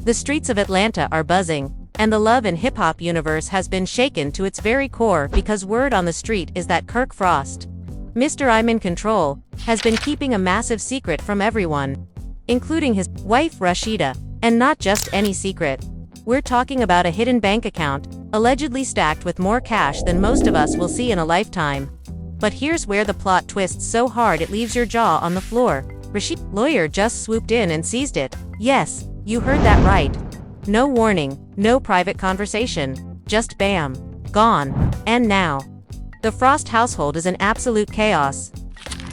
The streets of Atlanta are buzzing, and the love and hip-hop universe has been shaken to its very core because word on the street is that Kirk Frost, Mr. I'm in control, has been keeping a massive secret from everyone, including his wife Rashida, and not just any secret. We're talking about a hidden bank account, allegedly stacked with more cash than most of us will see in a lifetime. But here's where the plot twists so hard it leaves your jaw on the floor. Rasheeda's lawyer just swooped in and seized it. Yes, you heard that right. No warning, no private conversation, just bam, gone, and now the Frost household is in absolute chaos.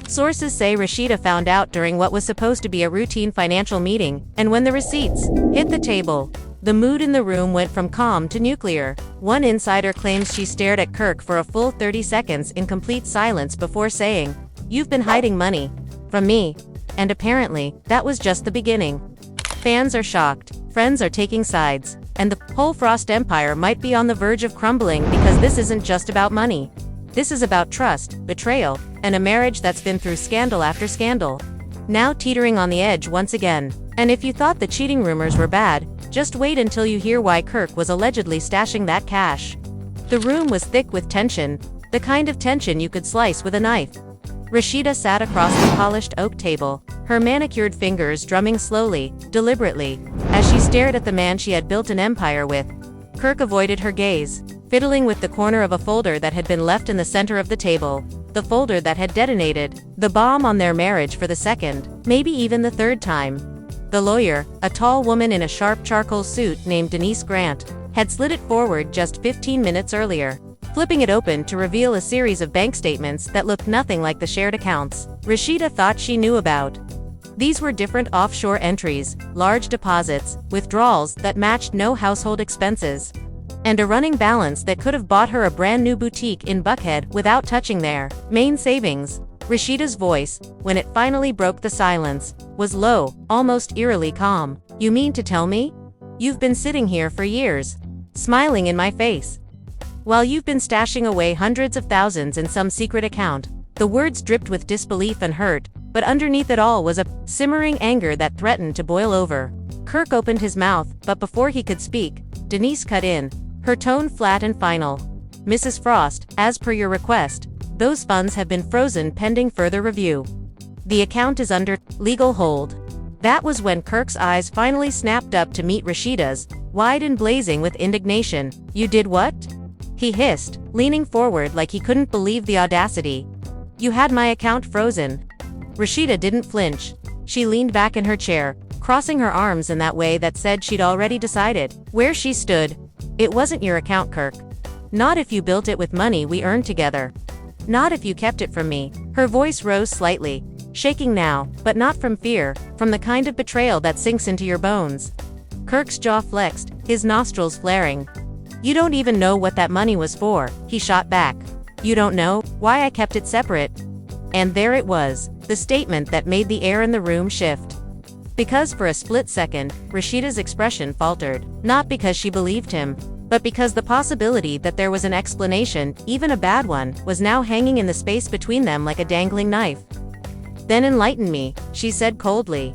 Sources say Rasheeda found out during what was supposed to be a routine financial meeting, and when the receipts hit the table, the mood in the room went from calm to nuclear. One insider claims she stared at Kirk for a full 30 seconds in complete silence before saying, "You've been hiding money from me." And apparently, that was just the beginning. Fans are shocked, friends are taking sides, and the whole Frost empire might be on the verge of crumbling because this isn't just about money. This is about trust, betrayal, and a marriage that's been through scandal after scandal. Now teetering on the edge once again. And if you thought the cheating rumors were bad, just wait until you hear why Kirk was allegedly stashing that cash. The room was thick with tension, the kind of tension you could slice with a knife. Rashida sat across the polished oak table, her manicured fingers drumming slowly, deliberately, as she stared at the man she had built an empire with. Kirk avoided her gaze, fiddling with the corner of a folder that had been left in the center of the table, the folder that had detonated the bomb on their marriage for the second, maybe even the third time. The lawyer, a tall woman in a sharp charcoal suit named Denise Grant, had slid it forward just 15 minutes earlier, flipping it open to reveal a series of bank statements that looked nothing like the shared accounts Rasheeda thought she knew about. These were different offshore entries, large deposits, withdrawals that matched no household expenses, and a running balance that could have bought her a brand new boutique in Buckhead without touching their main savings. Rasheeda's voice, when it finally broke the silence, was low, almost eerily calm. "You mean to tell me? You've been sitting here for years, smiling in my face, while you've been stashing away hundreds of thousands in some secret account." The words dripped with disbelief and hurt, but underneath it all was a simmering anger that threatened to boil over. Kirk opened his mouth, but before he could speak, Denise cut in, her tone flat and final. "Mrs. Frost, as per your request, those funds have been frozen pending further review. The account is under legal hold." That was when Kirk's eyes finally snapped up to meet Rasheeda's, wide and blazing with indignation. "You did what?" he hissed, leaning forward like he couldn't believe the audacity. "You had my account frozen." Rasheeda didn't flinch. She leaned back in her chair, crossing her arms in that way that said she'd already decided where she stood. "It wasn't your account, Kirk. Not if you built it with money we earned together. Not if you kept it from me." Her voice rose slightly, shaking now, but not from fear, from the kind of betrayal that sinks into your bones. Kirk's jaw flexed, his nostrils flaring. "You don't even know what that money was for," he shot back. "You don't know why I kept it separate." And there it was, the statement that made the air in the room shift. Because for a split second, Rasheeda's expression faltered, not because she believed him, but because the possibility that there was an explanation, even a bad one, was now hanging in the space between them like a dangling knife. "Then enlighten me," she said coldly.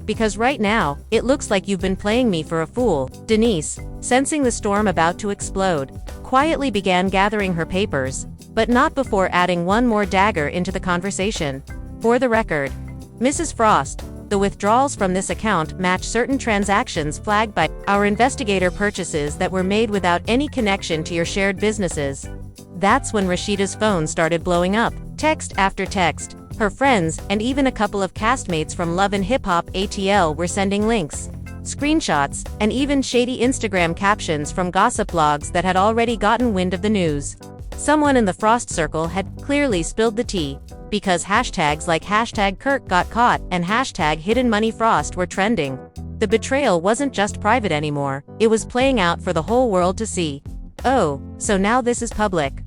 "Because right now, it looks like you've been playing me for a fool." Denise, sensing the storm about to explode, quietly began gathering her papers, but not before adding one more dagger into the conversation. "For the record, Mrs. Frost, the withdrawals from this account match certain transactions flagged by our investigator purchases that were made without any connection to your shared businesses." That's when Rasheeda's phone started blowing up. Text after text. Her friends, and even a couple of castmates from Love and Hip Hop ATL were sending links, screenshots, and even shady Instagram captions from gossip blogs that had already gotten wind of the news. Someone in the Frost circle had clearly spilled the tea, because hashtags like hashtag Kirk got caught and hashtag hidden money Frost were trending. The betrayal wasn't just private anymore, it was playing out for the whole world to see. "Oh, so now this is public?"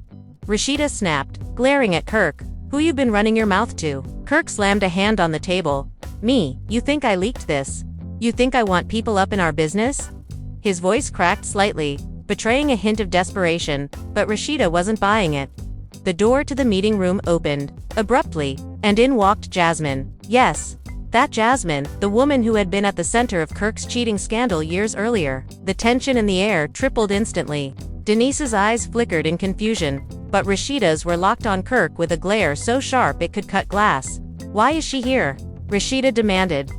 Rasheeda snapped, glaring at Kirk. "Who you been running your mouth to?" Kirk slammed a hand on the table. "Me, you think I leaked this? You think I want people up in our business?" His voice cracked slightly, betraying a hint of desperation, but Rasheeda wasn't buying it. The door to the meeting room opened, abruptly, and in walked Jasmine. "Yes, That Jasmine, the woman who had been at the center of Kirk's cheating scandal years earlier. The tension in the air tripled instantly. Denise's eyes flickered in confusion, but Rashida's were locked on Kirk with a glare so sharp it could cut glass. "Why is she here?" Rashida demanded.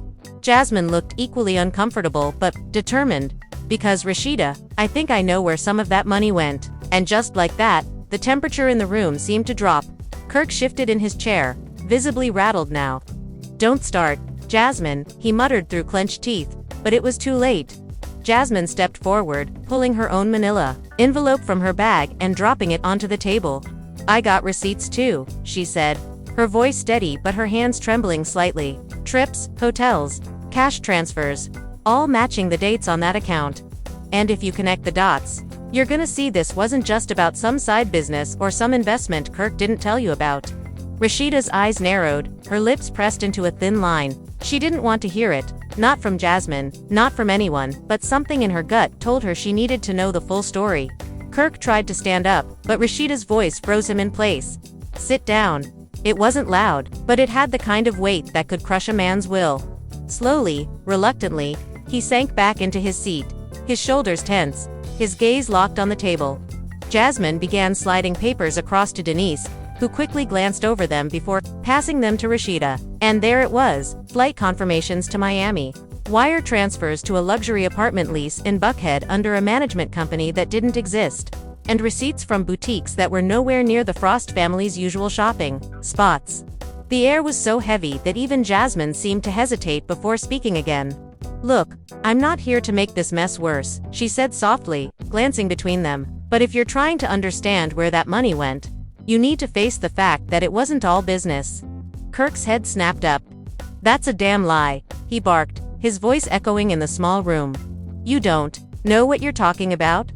Jasmine looked equally uncomfortable but determined. "Because Rashida, I think I know where some of that money went." And just like that, the temperature in the room seemed to drop. Kirk shifted in his chair, visibly rattled now. "Don't start, Jasmine," he muttered through clenched teeth, but it was too late. Jasmine stepped forward, pulling her own manila envelope from her bag and dropping it onto the table. "I got receipts too," she said, her voice steady but her hands trembling slightly. "Trips, hotels, cash transfers, all matching the dates on that account. And if you connect the dots, you're gonna see this wasn't just about some side business or some investment Kirk didn't tell you about." Rashida's eyes narrowed, her lips pressed into a thin line. She didn't want to hear it, not from Jasmine, not from anyone, but something in her gut told her she needed to know the full story. Kirk tried to stand up, but Rashida's voice froze him in place. "Sit down." It wasn't loud, but it had the kind of weight that could crush a man's will. Slowly, reluctantly, he sank back into his seat, his shoulders tense, his gaze locked on the table. Jasmine began sliding papers across to Denise, who quickly glanced over them before passing them to Rashida. And there it was, flight confirmations to Miami, wire transfers to a luxury apartment lease in Buckhead under a management company that didn't exist, and receipts from boutiques that were nowhere near the Frost family's usual shopping spots. The air was so heavy that even Jasmine seemed to hesitate before speaking again. "Look, I'm not here to make this mess worse," she said softly, glancing between them. "But if you're trying to understand where that money went, you need to face the fact that it wasn't all business." Kirk's head snapped up. "That's a damn lie," he barked, his voice echoing in the small room. "You don't know what you're talking about?"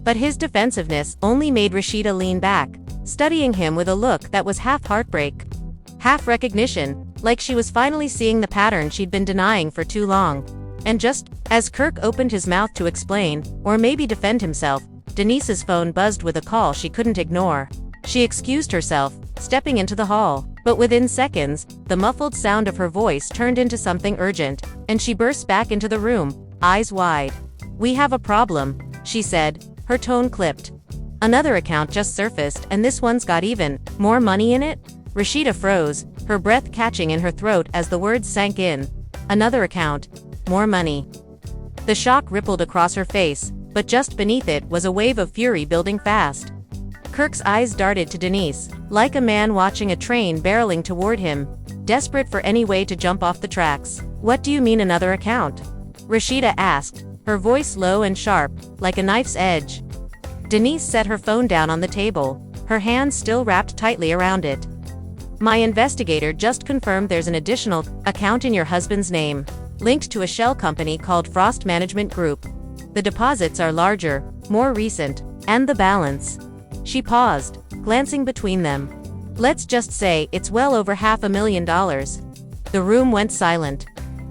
But his defensiveness only made Rashida lean back, studying him with a look that was half heartbreak, half recognition, like she was finally seeing the pattern she'd been denying for too long. And just as Kirk opened his mouth to explain, or maybe defend himself, Denise's phone buzzed with a call she couldn't ignore. She excused herself, stepping into the hall, but within seconds, the muffled sound of her voice turned into something urgent, and she burst back into the room, eyes wide. "We have a problem," she said, her tone clipped. "Another account just surfaced and this one's got even more money in it?" Rashida froze, her breath catching in her throat as the words sank in. "Another account, more money." The shock rippled across her face, but just beneath it was a wave of fury building fast. Kirk's eyes darted to Denise, like a man watching a train barreling toward him, desperate for any way to jump off the tracks. "What do you mean another account?" Rashida asked, her voice low and sharp, like a knife's edge. Denise set her phone down on the table, her hands still wrapped tightly around it. "My investigator just confirmed there's an additional account in your husband's name, linked to a shell company called Frost Management Group. The deposits are larger, more recent, and the balance." She paused, glancing between them. "Let's just say it's well over $500,000. The room went silent.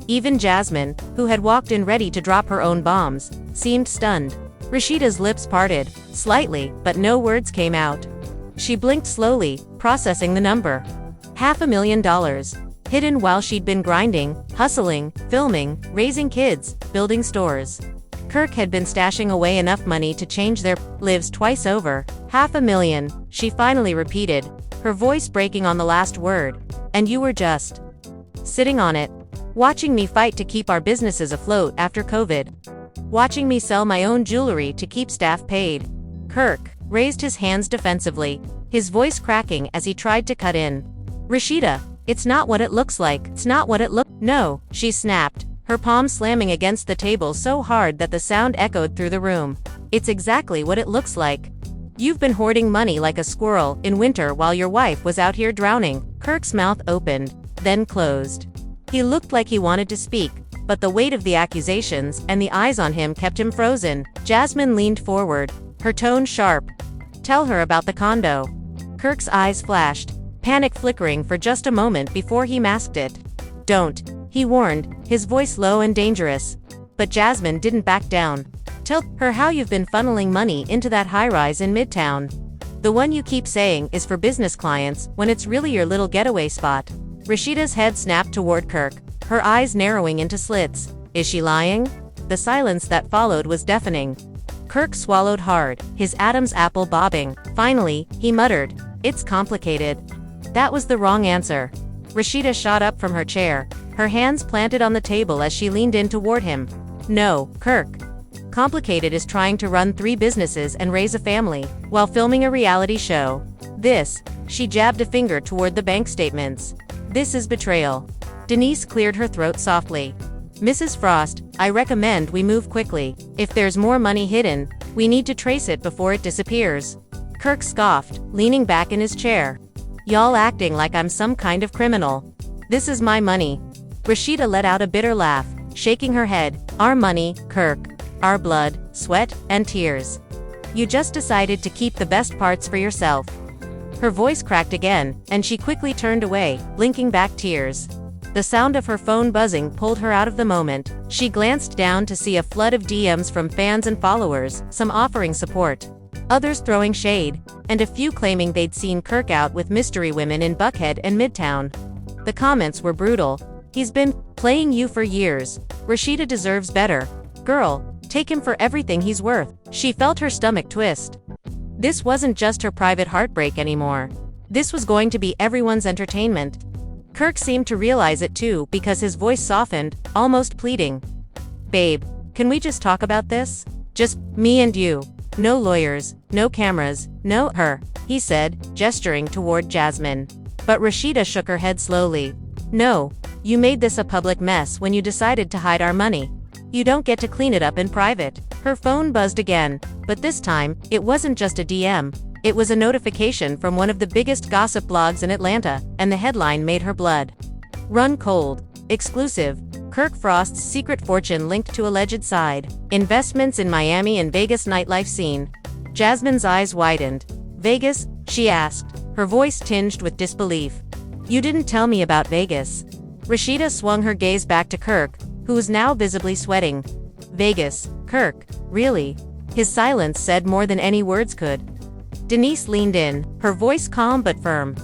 Even Jasmine, who had walked in ready to drop her own bombs, seemed stunned. Rashida's lips parted, slightly, but no words came out. She blinked slowly, processing the number. $500,000. Hidden while she'd been grinding, hustling, filming, raising kids, building stores. Kirk had been stashing away enough money to change their lives twice over. $500,000, she finally repeated, her voice breaking on the last word. "And you were just sitting on it, watching me fight to keep our businesses afloat after COVID. Watching me sell my own jewelry to keep staff paid." Kirk raised his hands defensively, his voice cracking as he tried to cut in. "Rashida, it's not what it looks like. It's not what it No," she snapped, her palm slamming against the table so hard that the sound echoed through the room. "It's exactly what it looks like. You've been hoarding money like a squirrel in winter while your wife was out here drowning." Kirk's mouth opened, then closed. He looked like he wanted to speak, but the weight of the accusations and the eyes on him kept him frozen. Jasmine leaned forward, her tone sharp. "Tell her about the condo." Kirk's eyes flashed, panic flickering for just a moment before he masked it. "Don't," he warned, his voice low and dangerous. But Jasmine didn't back down. "Tell her how you've been funneling money into that high-rise in Midtown. The one you keep saying is for business clients when it's really your little getaway spot." Rashida's head snapped toward Kirk, her eyes narrowing into slits. Is she lying? The silence that followed was deafening. Kirk swallowed hard, his Adam's apple bobbing. Finally, he muttered, "It's complicated." That was the wrong answer. Rashida shot up from her chair, her hands planted on the table as she leaned in toward him. "No, Kirk. Complicated is trying to run 3 businesses and raise a family, while filming a reality show. This," she jabbed a finger toward the bank statements. "This is betrayal." Denise cleared her throat softly. "Mrs. Frost, I recommend we move quickly. If there's more money hidden, we need to trace it before it disappears." Kirk scoffed, leaning back in his chair. "Y'all acting like I'm some kind of criminal. This is my money." Rashida let out a bitter laugh, shaking her head. "Our money, Kirk. Our blood, sweat, and tears. You just decided to keep the best parts for yourself." Her voice cracked again, and she quickly turned away, blinking back tears. The sound of her phone buzzing pulled her out of the moment. She glanced down to see a flood of DMs from fans and followers, some offering support, others throwing shade, and a few claiming they'd seen Kirk out with mystery women in Buckhead and Midtown. The comments were brutal. "He's been playing you for years. Rashida deserves better. Girl, take him for everything he's worth." She felt her stomach twist. This wasn't just her private heartbreak anymore. This was going to be everyone's entertainment. Kirk seemed to realize it too, because his voice softened, almost pleading. "Babe, can we just talk about this? Just me and you. No lawyers, no cameras, no her," he said, gesturing toward Jasmine. But Rashida shook her head slowly. "No, you made this a public mess when you decided to hide our money. You don't get to clean it up in private." Her phone buzzed again, but this time, it wasn't just a DM. It was a notification from one of the biggest gossip blogs in Atlanta, and the headline made her blood run cold. Exclusive. Kirk Frost's secret fortune linked to alleged side investments in Miami and Vegas nightlife scene. Jasmine's eyes widened. "Vegas?" she asked, her voice tinged with disbelief. "You didn't tell me about Vegas." Rashida swung her gaze back to Kirk, who was now visibly sweating. "Vegas, Kirk, really?" His silence said more than any words could. Denise leaned in, her voice calm but firm.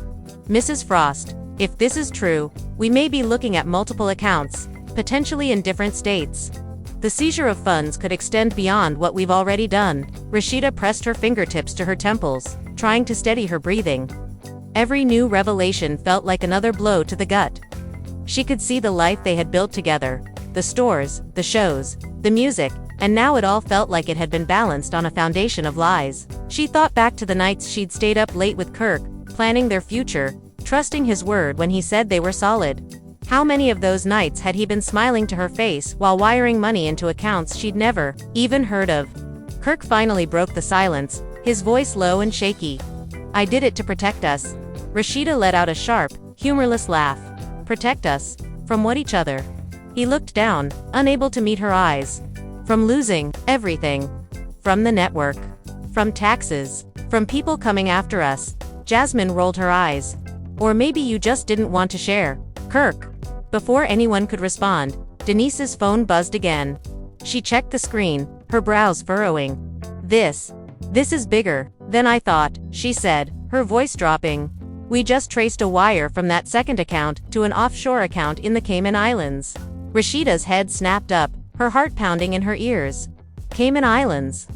"Mrs. Frost, if this is true, we may be looking at multiple accounts, potentially in different states. The seizure of funds could extend beyond what we've already done." Rashida pressed her fingertips to her temples, trying to steady her breathing. Every new revelation felt like another blow to the gut. She could see the life they had built together, the stores, the shows, the music, and now it all felt like it had been balanced on a foundation of lies. She thought back to the nights she'd stayed up late with Kirk, planning their future, trusting his word when he said they were solid. How many of those nights had he been smiling to her face while wiring money into accounts she'd never even heard of? Kirk finally broke the silence, his voice low and shaky. "I did it to protect us." Rashida let out a sharp, humorless laugh. "Protect us? From what? Each other?" He looked down, unable to meet her eyes. "From losing everything. From the network. From taxes. From people coming after us." Jasmine rolled her eyes. "Or maybe you just didn't want to share, Kirk." Before anyone could respond, Denise's phone buzzed again. She checked the screen, her brows furrowing. This is bigger than I thought," she said, her voice dropping. "We just traced a wire from that second account to an offshore account in the Cayman Islands." Rashida's head snapped up, her heart pounding in her ears. "Cayman Islands?"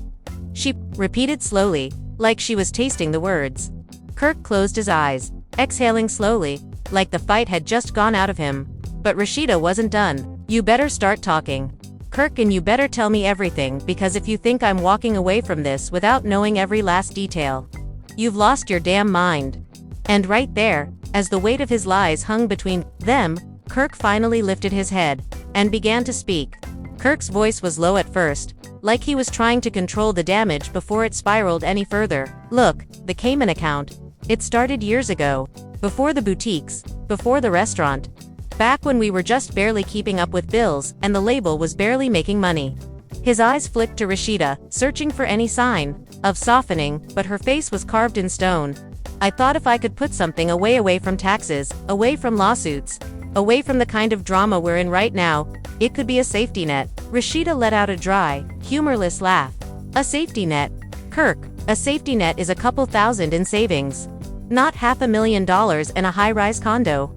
she repeated slowly, like she was tasting the words. Kirk closed his eyes, exhaling slowly, like the fight had just gone out of him. But Rashida wasn't done. "You better start talking, Kirk, and you better tell me everything, because if you think I'm walking away from this without knowing every last detail, you've lost your damn mind." And right there, as the weight of his lies hung between them, Kirk finally lifted his head and began to speak. Kirk's voice was low at first, like he was trying to control the damage before it spiraled any further. "Look, the Cayman account. It started years ago. Before the boutiques, before the restaurant. Back when we were just barely keeping up with bills and the label was barely making money." His eyes flicked to Rashida, searching for any sign of softening, but her face was carved in stone. "I thought if I could put something away from taxes, away from lawsuits, away from the kind of drama we're in right now, it could be a safety net." Rashida let out a dry, humorless laugh. "A safety net? Kirk, a safety net is a couple thousand in savings. Not $500,000 and a high-rise condo."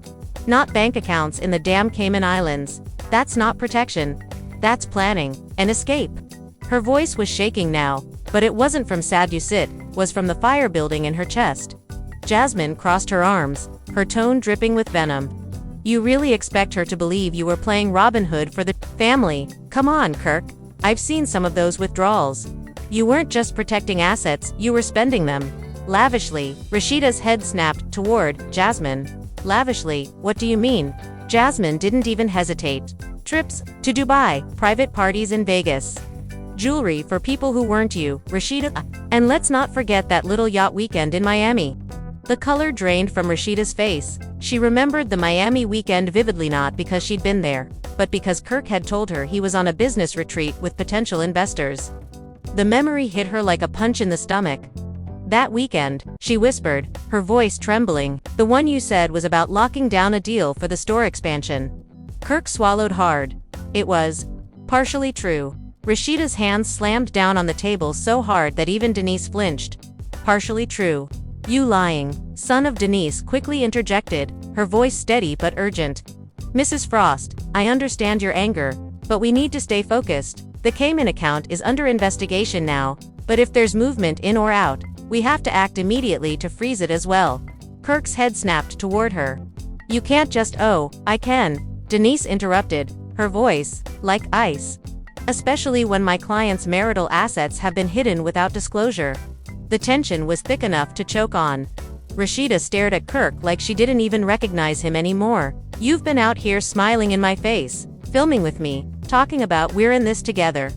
Not bank accounts in the damn Cayman Islands. That's not protection. That's planning an escape. Her voice was shaking now, but it wasn't from sad you sit, was from the fire building in her chest. Jasmine crossed her arms, her tone dripping with venom. You really expect her to believe you were playing Robin Hood for the family? Come on, Kirk. I've seen some of those withdrawals. You weren't just protecting assets, you were spending them. Lavishly. Rashida's head snapped toward Jasmine. Lavishly, what do you mean? Jasmine didn't even hesitate. Trips to Dubai, private parties in Vegas. Jewelry for people who weren't you, Rashida. And let's not forget that little yacht weekend in Miami. The color drained from Rashida's face. She remembered the Miami weekend vividly, not because she'd been there, but because Kirk had told her he was on a business retreat with potential investors. The memory hit her like a punch in the stomach. That weekend, she whispered, her voice trembling, the one you said was about locking down a deal for the store expansion. Kirk swallowed hard. It was partially true. Rashida's hands slammed down on the table so hard that even Denise flinched. Partially true. You lying son of Denise quickly interjected, her voice steady but urgent. Mrs. Frost, I understand your anger, but we need to stay focused. The Cayman account is under investigation now, but if there's movement in or out, we have to act immediately to freeze it as well. Kirk's head snapped toward her. You can't just, oh, I can, Denise interrupted, her voice like ice. Especially when my client's marital assets have been hidden without disclosure. The tension was thick enough to choke on. Rashida stared at Kirk like she didn't even recognize him anymore. You've been out here smiling in my face, filming with me, talking about we're in this together,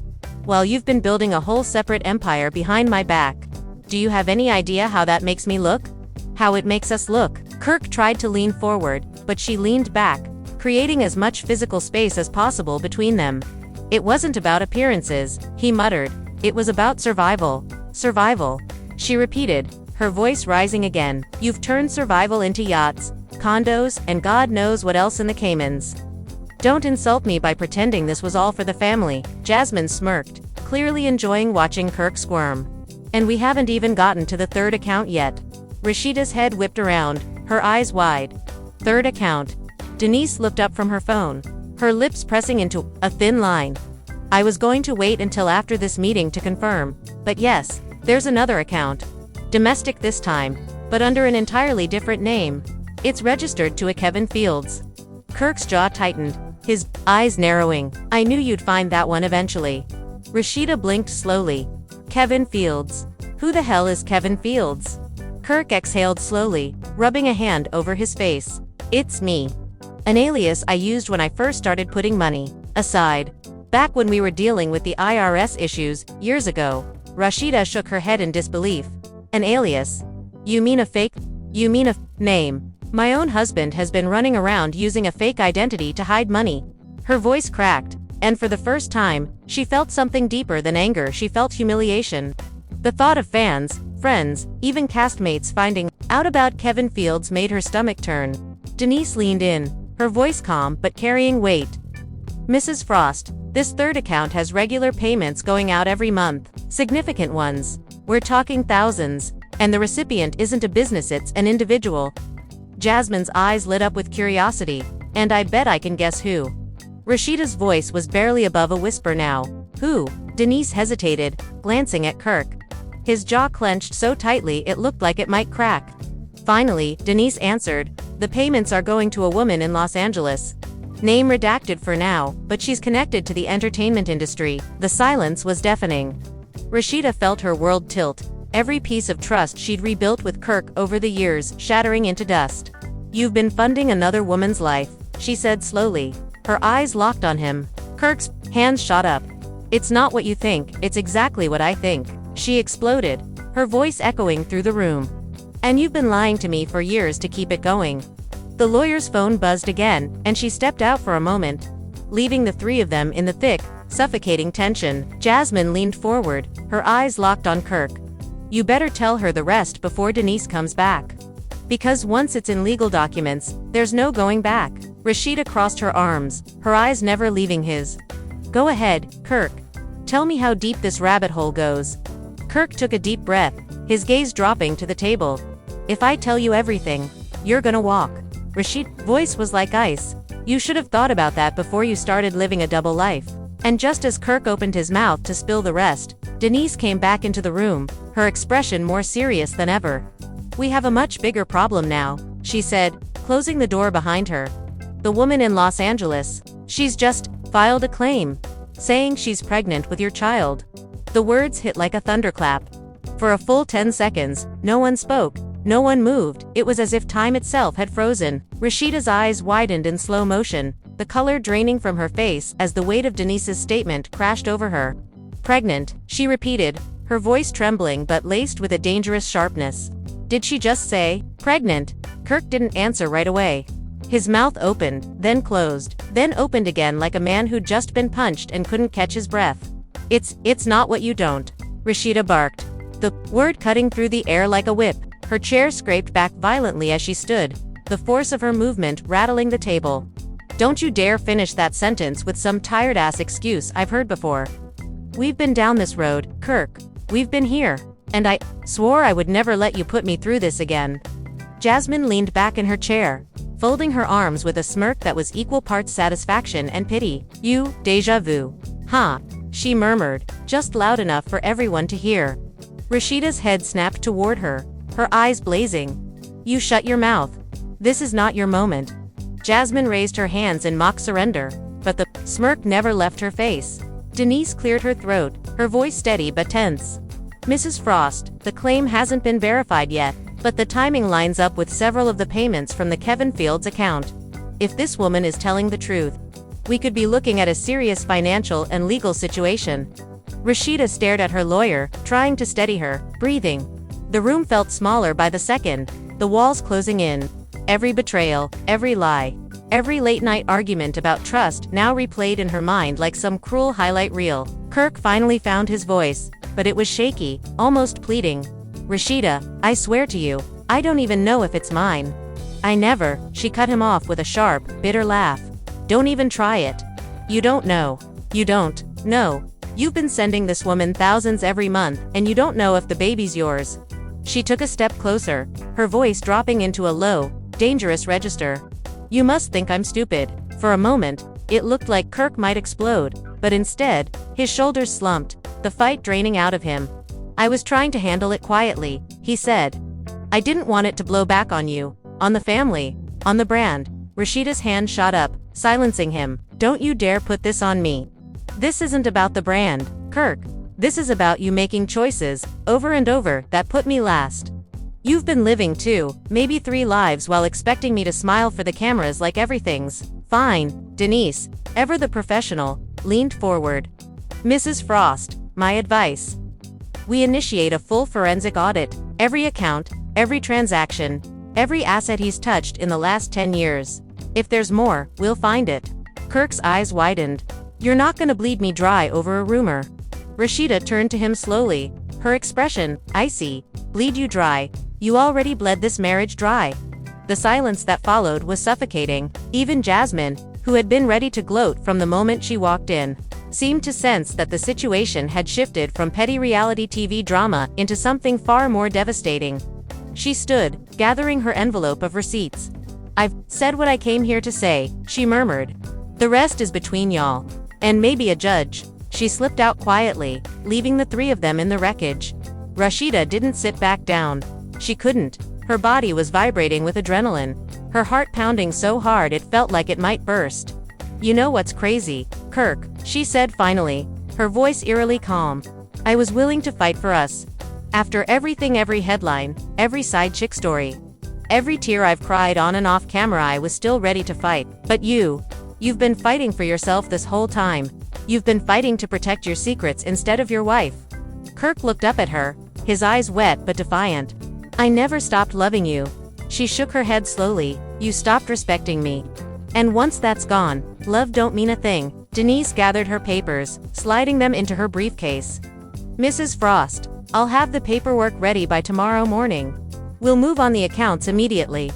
while you've been building a whole separate empire behind my back. Do you have any idea how that makes me look? How it makes us look? Kirk tried to lean forward, but she leaned back, creating as much physical space as possible between them. It wasn't about appearances, he muttered. It was about survival. Survival. She repeated, her voice rising again. You've turned survival into yachts, condos, and God knows what else in the Caymans. Don't insult me by pretending this was all for the family. Jasmine smirked, clearly enjoying watching Kirk squirm. And we haven't even gotten to the third account yet. Rashida's head whipped around, her eyes wide. Third account. Denise looked up from her phone, her lips pressing into a thin line. I was going to wait until after this meeting to confirm, but yes, there's another account. Domestic this time, but under an entirely different name. It's registered to a Kevin Fields. Kirk's jaw tightened, his eyes narrowing. I knew you'd find that one eventually. Rashida blinked slowly. Kevin Fields. Who the hell is Kevin Fields? Kirk exhaled slowly, rubbing a hand over his face. It's me. An alias I used when I first started putting money aside. Back when we were dealing with the IRS issues, years ago. Rashida shook her head in disbelief. An alias? You mean a fake? You mean a name? My own husband has been running around using a fake identity to hide money. Her voice cracked, and for the first time, she felt something deeper than anger. She felt humiliation. The thought of fans, friends, even castmates finding out about Kevin Fields made her stomach turn. Denise leaned in, her voice calm but carrying weight. Mrs. Frost, this third account has regular payments going out every month, significant ones. We're talking thousands, and the recipient isn't a business, it's an individual. Jasmine's eyes lit up with curiosity, and I bet I can guess who. Rashida's voice was barely above a whisper now. Who? Denise hesitated, glancing at Kirk. His jaw clenched so tightly it looked like it might crack. Finally, Denise answered, the payments are going to a woman in Los Angeles. Name redacted for now, but she's connected to the entertainment industry. The silence was deafening. Rashida felt her world tilt, every piece of trust she'd rebuilt with Kirk over the years shattering into dust. You've been funding another woman's life, she said slowly. Her eyes locked on him. Kirk's hands shot up. It's not what you think, it's exactly what I think, she exploded, her voice echoing through the room. And you've been lying to me for years to keep it going. The lawyer's phone buzzed again, and she stepped out for a moment, leaving the three of them in the thick, suffocating tension. Jasmine leaned forward, her eyes locked on Kirk. You better tell her the rest before Denise comes back. Because once it's in legal documents, there's no going back. Rashida crossed her arms, her eyes never leaving his. Go ahead, Kirk. Tell me how deep this rabbit hole goes. Kirk took a deep breath, his gaze dropping to the table. If I tell you everything, you're gonna walk. Rasheeda's voice was like ice. You should have thought about that before you started living a double life. And just as Kirk opened his mouth to spill the rest, Denise came back into the room, her expression more serious than ever. We have a much bigger problem now, she said, closing the door behind her. The woman in Los Angeles, she's just filed a claim, saying she's pregnant with your child. The words hit like a thunderclap. For a full 10 seconds, no one spoke, no one moved. It was as if time itself had frozen. Rashida's eyes widened in slow motion, the color draining from her face as the weight of Denise's statement crashed over her. Pregnant, she repeated, her voice trembling but laced with a dangerous sharpness. Did she just say, pregnant? Kirk didn't answer right away. His mouth opened, then closed, then opened again like a man who'd just been punched and couldn't catch his breath. It's not what you don't, Rashida barked, the word cutting through the air like a whip. Her chair scraped back violently as she stood, the force of her movement rattling the table. Don't you dare finish that sentence with some tired-ass excuse I've heard before. We've been down this road, Kirk. We've been here. And I swore I would never let you put me through this again. Jasmine leaned back in her chair, folding her arms with a smirk that was equal parts satisfaction and pity. You, déjà vu. Huh, she murmured, just loud enough for everyone to hear. Rashida's head snapped toward her, her eyes blazing. You shut your mouth. This is not your moment. Jasmine raised her hands in mock surrender, but the smirk never left her face. Denise cleared her throat, her voice steady but tense. Mrs. Frost, the claim hasn't been verified yet, but the timing lines up with several of the payments from the Kevin Fields account. If this woman is telling the truth, we could be looking at a serious financial and legal situation. Rashida stared at her lawyer, trying to steady her, breathing. The room felt smaller by the second, the walls closing in. Every betrayal, every lie, every late-night argument about trust now replayed in her mind like some cruel highlight reel. Kirk finally found his voice, but it was shaky, almost pleading. Rashida, I swear to you, I don't even know if it's mine. I never, she cut him off with a sharp, bitter laugh. Don't even try it. You don't know. You don't know. You've been sending this woman thousands every month, and you don't know if the baby's yours. She took a step closer, her voice dropping into a low, dangerous register. You must think I'm stupid. For a moment, it looked like Kirk might explode, but instead, his shoulders slumped, the fight draining out of him. I was trying to handle it quietly, he said. I didn't want it to blow back on you, on the family, on the brand. Rashida's hand shot up, silencing him. Don't you dare put this on me. This isn't about the brand, Kirk. This is about you making choices, over and over, that put me last. You've been living 2, maybe 3 lives while expecting me to smile for the cameras like everything's fine. Denise, ever the professional, leaned forward. Mrs. Frost, my advice. We initiate a full forensic audit, every account, every transaction, every asset he's touched in the last 10 years. If there's more, we'll find it. Kirk's eyes widened. You're not gonna bleed me dry over a rumor. Rashida turned to him slowly, her expression icy. Bleed you dry? You already bled this marriage dry. The silence that followed was suffocating. Even Jasmine, who had been ready to gloat from the moment she walked in, seemed to sense that the situation had shifted from petty reality TV drama into something far more devastating. She stood, gathering her envelope of receipts. I've said what I came here to say, she murmured. The rest is between y'all. And maybe a judge. She slipped out quietly, leaving the 3 of them in the wreckage. Rashida didn't sit back down. She couldn't. Her body was vibrating with adrenaline, her heart pounding so hard it felt like it might burst. You know what's crazy, Kirk, she said finally, her voice eerily calm. I was willing to fight for us. After everything, every headline, every side chick story, every tear I've cried on and off camera, I was still ready to fight. But you've been fighting for yourself this whole time. You've been fighting to protect your secrets instead of your wife. Kirk looked up at her, his eyes wet but defiant. I never stopped loving you. She shook her head slowly. You stopped respecting me. And once that's gone, love don't mean a thing. Denise gathered her papers, sliding them into her briefcase. Mrs. Frost, I'll have the paperwork ready by tomorrow morning. We'll move on the accounts immediately.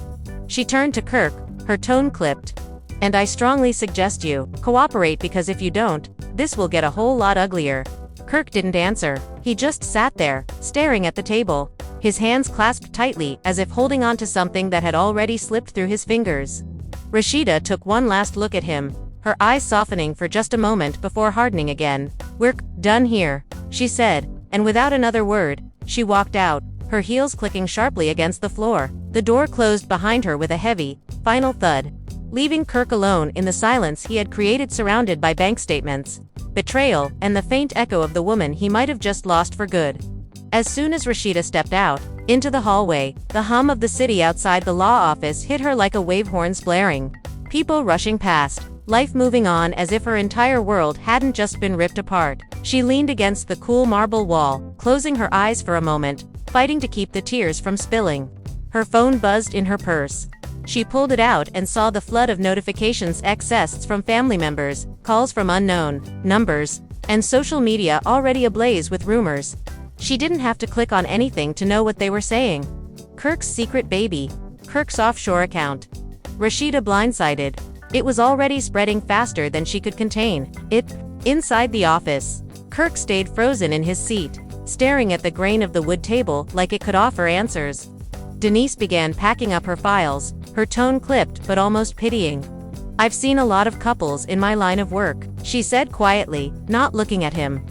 She turned to Kirk, her tone clipped. And I strongly suggest you cooperate, because if you don't, this will get a whole lot uglier. Kirk didn't answer. He just sat there, staring at the table. his hands clasped tightly as if holding on to something that had already slipped through his fingers. Rashida took one last look at him, her eyes softening for just a moment before hardening again. "We're done here," she said, and without another word, she walked out, her heels clicking sharply against the floor. The door closed behind her with a heavy, final thud, leaving Kirk alone in the silence he had created, surrounded by bank statements, betrayal, and the faint echo of the woman he might have just lost for good. As soon as Rashida stepped out into the hallway, the hum of the city outside the law office hit her like a wave horns blaring. People rushing past, life moving on as if her entire world hadn't just been ripped apart. She leaned against the cool marble wall, closing her eyes for a moment, fighting to keep the tears from spilling. Her phone buzzed in her purse. She pulled it out and saw the flood of notifications, texts from family members, calls from unknown numbers, and social media already ablaze with rumors. She didn't have to click on anything to know what they were saying. Kirk's secret baby. Kirk's offshore account. Rashida blindsided. It was already spreading faster than she could contain it. Inside the office, Kirk stayed frozen in his seat, staring at the grain of the wood table like it could offer answers. Denise began packing up her files, her tone clipped but almost pitying. "I've seen a lot of couples in my line of work," she said quietly, not looking at him.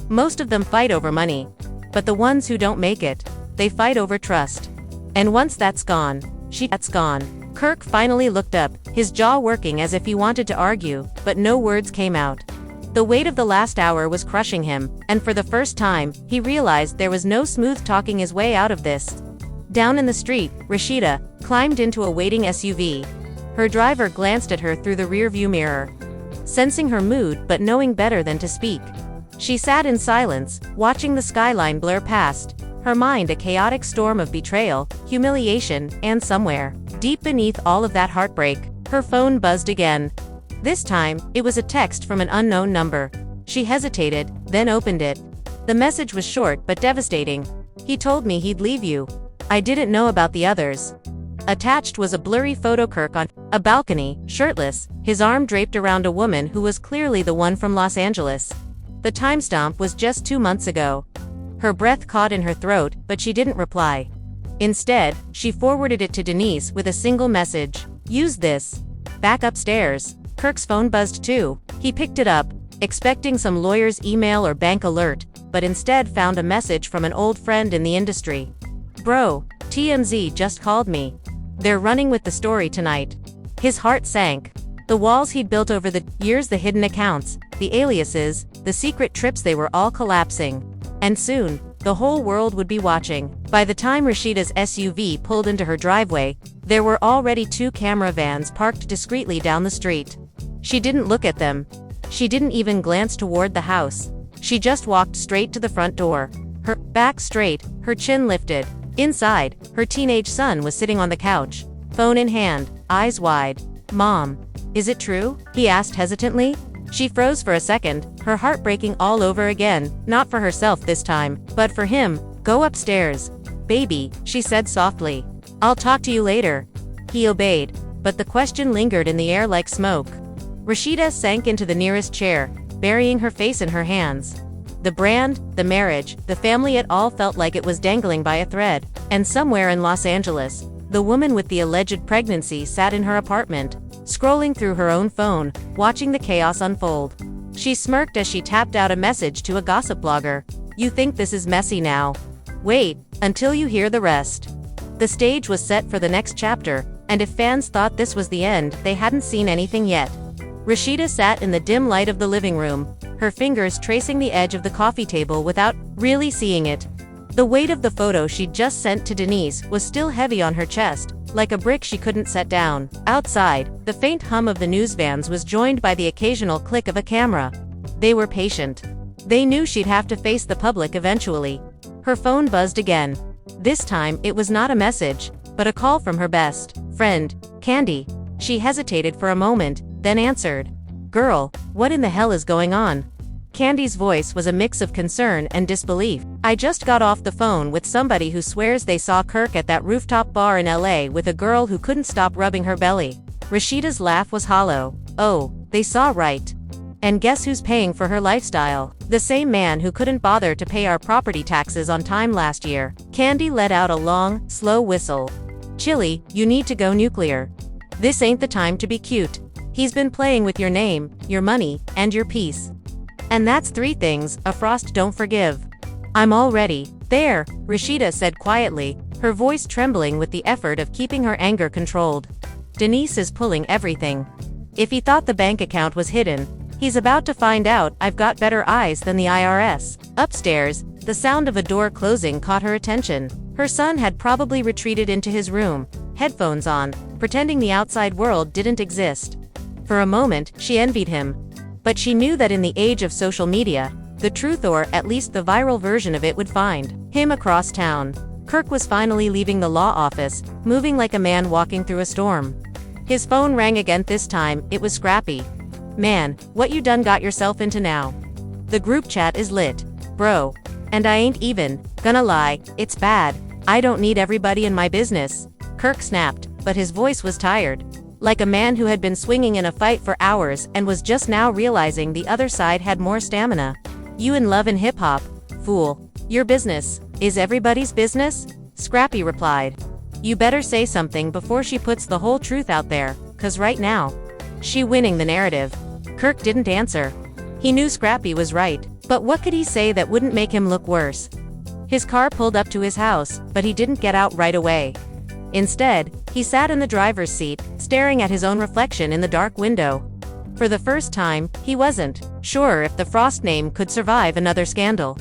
"Most of them fight over money. But the ones who don't make it, they fight over trust. And once that's gone, that's gone." Kirk finally looked up, his jaw working as if he wanted to argue, but no words came out. The weight of the last hour was crushing him, and for the first time, he realized there was no smooth talking his way out of this. Down in the street, Rashida climbed into a waiting SUV. Her driver glanced at her through the rearview mirror. Sensing her mood but knowing better than to speak, she sat in silence, watching the skyline blur past, her mind a chaotic storm of betrayal, humiliation, and somewhere, deep beneath all of that heartbreak, her phone buzzed again. This time, it was a text from an unknown number. She hesitated, then opened it. The message was short but devastating. "He told me he'd leave you. I didn't know about the others." Attached was a blurry photo Kirk on a balcony, shirtless, his arm draped around a woman who was clearly the one from Los Angeles. The timestamp was just 2 months ago. Her breath caught in her throat, but she didn't reply. Instead, she forwarded it to Denise with a single message. "Use this." Back upstairs, Kirk's phone buzzed too. He picked it up, expecting some lawyer's email or bank alert, but instead found a message from an old friend in the industry. "Bro, TMZ just called me. They're running with the story tonight." His heart sank. The walls he'd built over the years, the hidden accounts, the aliases, the secret trips, they were all collapsing. And soon, the whole world would be watching. By the time Rashida's SUV pulled into her driveway, there were already 2 camera vans parked discreetly down the street. She didn't look at them. She didn't even glance toward the house. She just walked straight to the front door. Her back straight, her chin lifted. Inside, her teenage son was sitting on the couch, phone in hand, eyes wide. "Mom, is it true?" he asked hesitantly. She froze for a second, her heart breaking all over again, not for herself this time, but for him. "Go upstairs. Baby," she said softly. "I'll talk to you later." He obeyed, but the question lingered in the air like smoke. Rashida sank into the nearest chair, burying her face in her hands. The brand, the marriage, the family, it all felt like it was dangling by a thread. And somewhere in Los Angeles, the woman with the alleged pregnancy sat in her apartment, scrolling through her own phone, watching the chaos unfold. She smirked as she tapped out a message to a gossip blogger. "You think this is messy now? Wait until you hear the rest." The stage was set for the next chapter, and if fans thought this was the end, they hadn't seen anything yet. Rashida sat in the dim light of the living room, her fingers tracing the edge of the coffee table without really seeing it. The weight of the photo she'd just sent to Denise was still heavy on her chest, like a brick she couldn't set down. Outside, the faint hum of the news vans was joined by the occasional click of a camera. They were patient. They knew she'd have to face the public eventually. Her phone buzzed again. This time, it was not a message, but a call from her best friend, Candy. She hesitated for a moment, then answered. "Girl, what in the hell is going on?" Candy's voice was a mix of concern and disbelief. "I just got off the phone with somebody who swears they saw Kirk at that rooftop bar in LA with a girl who couldn't stop rubbing her belly." Rashida's laugh was hollow. "Oh, they saw, right? And guess who's paying for her lifestyle? The same man who couldn't bother to pay our property taxes on time last year. Candy let out a long, slow whistle. Chili, you need to go nuclear. This ain't the time to be cute. He's been playing with your name, your money, and your peace. And that's 3 things a Frost don't forgive. I'm all ready. There, Rashida said quietly, her voice trembling with the effort of keeping her anger controlled. Denise is pulling everything. If he thought the bank account was hidden, he's about to find out. I've got better eyes than the IRS. Upstairs, the sound of a door closing caught her attention. Her son had probably retreated into his room, headphones on, pretending the outside world didn't exist. For a moment, she envied him. But she knew that in the age of social media, the truth, or at least the viral version of it, would find him across town. Kirk was finally leaving the law office, moving like a man walking through a storm. His phone rang again. This time, it was Scrappy. Man, what you done got yourself into now? The group chat is lit, bro. And I ain't even gonna lie, it's bad. I don't need everybody in my business. Kirk snapped, but his voice was tired. Like a man who had been swinging in a fight for hours and was just now realizing the other side had more stamina. You in love and hip-hop, fool. Your business is everybody's business? Scrappy replied. You better say something before she puts the whole truth out there, 'cause right now, she winning the narrative. Kirk didn't answer. He knew Scrappy was right, but what could he say that wouldn't make him look worse? His car pulled up to his house, but he didn't get out right away. Instead, he sat in the driver's seat, staring at his own reflection in the dark window. For the first time, he wasn't sure if the Frost name could survive another scandal.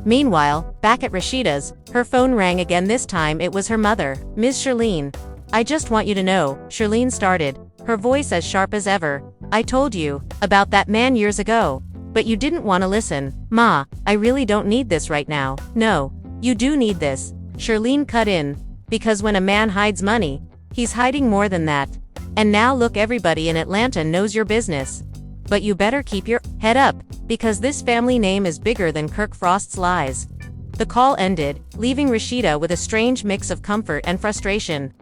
Meanwhile, back at Rashida's, her phone rang again. This time it was her mother, Ms. Charlene. I just want you to know, Charlene started, her voice as sharp as ever. I told you about that man years ago, but you didn't want to listen. Ma, I really don't need this right now. No, you do need this. Charlene cut in. Because when a man hides money, he's hiding more than that. And now look, everybody in Atlanta knows your business. But you better keep your head up, because this family name is bigger than Kirk Frost's lies. The call ended, leaving Rashida with a strange mix of comfort and frustration.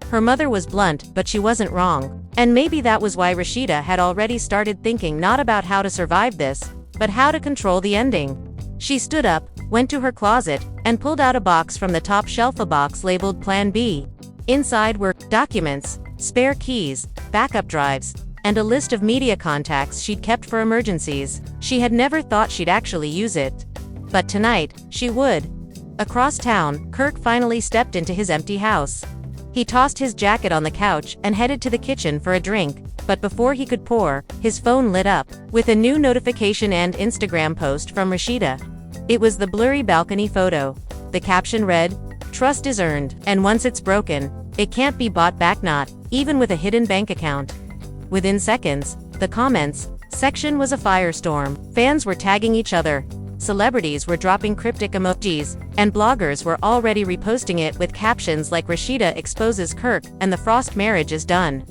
Her mother was blunt, but she wasn't wrong. And maybe that was why Rashida had already started thinking not about how to survive this, but how to control the ending. She stood up, went to her closet, and pulled out a box from the top shelf, a box labeled Plan B. Inside were documents, spare keys, backup drives, and a list of media contacts she'd kept for emergencies. She had never thought she'd actually use it. But tonight, she would. Across town, Kirk finally stepped into his empty house. He tossed his jacket on the couch and headed to the kitchen for a drink, but before he could pour, his phone lit up with a new notification and Instagram post from Rashida. It was the blurry balcony photo. The caption read, "Trust is earned, and once it's broken, it can't be bought back, not even with a hidden bank account." Within seconds, the comments section was a firestorm. Fans were tagging each other. Celebrities were dropping cryptic emojis, and bloggers were already reposting it with captions like "Rashida exposes Kirk, and the Frost marriage is done."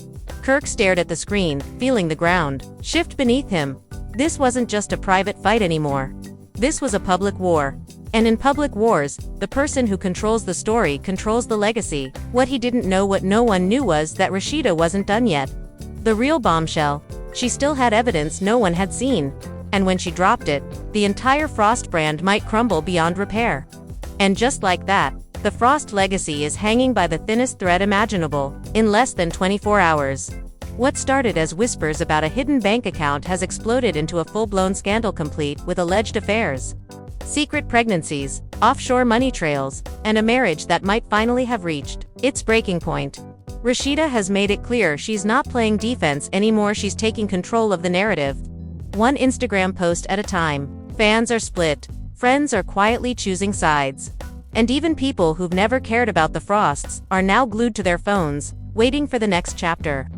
Kirk stared at the screen, feeling the ground shift beneath him. This wasn't just a private fight anymore. This was a public war. And in public wars, the person who controls the story controls the legacy. What he didn't know, what no one knew, was that Rashida wasn't done yet. The real bombshell. She still had evidence no one had seen. And when she dropped it, the entire Frost brand might crumble beyond repair. And just like that, the Frost legacy is hanging by the thinnest thread imaginable. In less than 24 hours. What started as whispers about a hidden bank account has exploded into a full-blown scandal, complete with alleged affairs, secret pregnancies, offshore money trails, and a marriage that might finally have reached its breaking point. Rashida has made it clear she's not playing defense anymore. She's taking control of the narrative. One Instagram post at a time. Fans are split. Friends are quietly choosing sides. And even people who've never cared about the Frosts are now glued to their phones, waiting for the next chapter.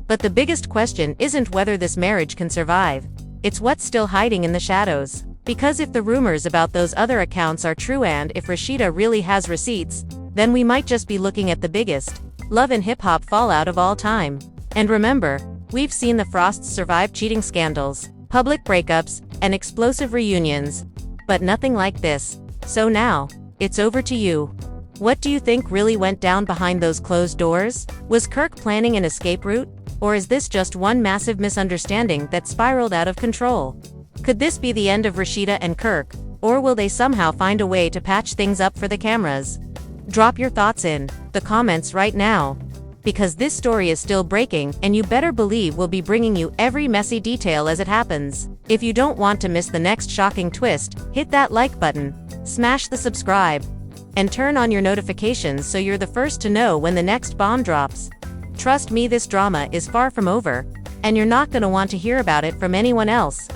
But the biggest question isn't whether this marriage can survive. It's what's still hiding in the shadows. Because if the rumors about those other accounts are true, and if Rashida really has receipts, then we might just be looking at the biggest love and hip-hop fallout of all time. And remember, we've seen the Frosts survive cheating scandals, public breakups, and explosive reunions. But nothing like this. So now, it's over to you. What do you think really went down behind those closed doors? Was Kirk planning an escape route? Or is this just one massive misunderstanding that spiraled out of control? Could this be the end of Rashida and Kirk, or will they somehow find a way to patch things up for the cameras? Drop your thoughts in the comments right now, because this story is still breaking, and you better believe we'll be bringing you every messy detail as it happens. If you don't want to miss the next shocking twist, hit that like button, smash the subscribe, and turn on your notifications so you're the first to know when the next bomb drops. Trust me, this drama is far from over, and you're not going to want to hear about it from anyone else.